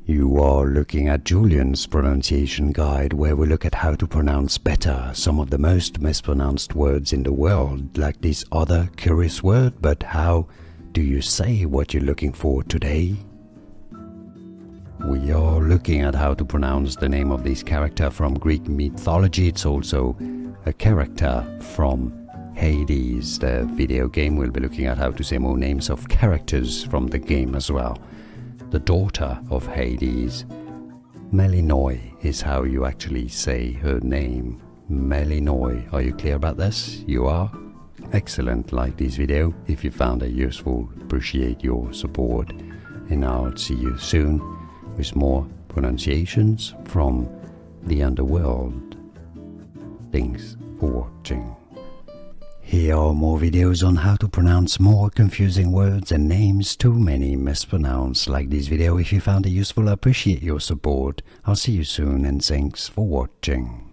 You are looking at Julian's pronunciation guide, where we look at how to pronounce better some of the most mispronounced words in the world, like this other curious word. But how do you say what you're looking for today? We are looking at how to pronounce the name of this character from Greek mythology. It's also a character from Hades, the video game. We'll be looking at how to say more names of characters from the game as well. The daughter of Hades, Melinoe, is how you actually say her name. Melinoe. Are you clear about this? You are? Excellent. Like this video if you found it useful. Appreciate your support. And I'll see you soon with more pronunciations from the underworld. Thanks for watching. Here are more videos on how to pronounce more confusing words and names too many mispronounced. Like this video if you found it useful. I appreciate your support. I'll see you soon and thanks for watching.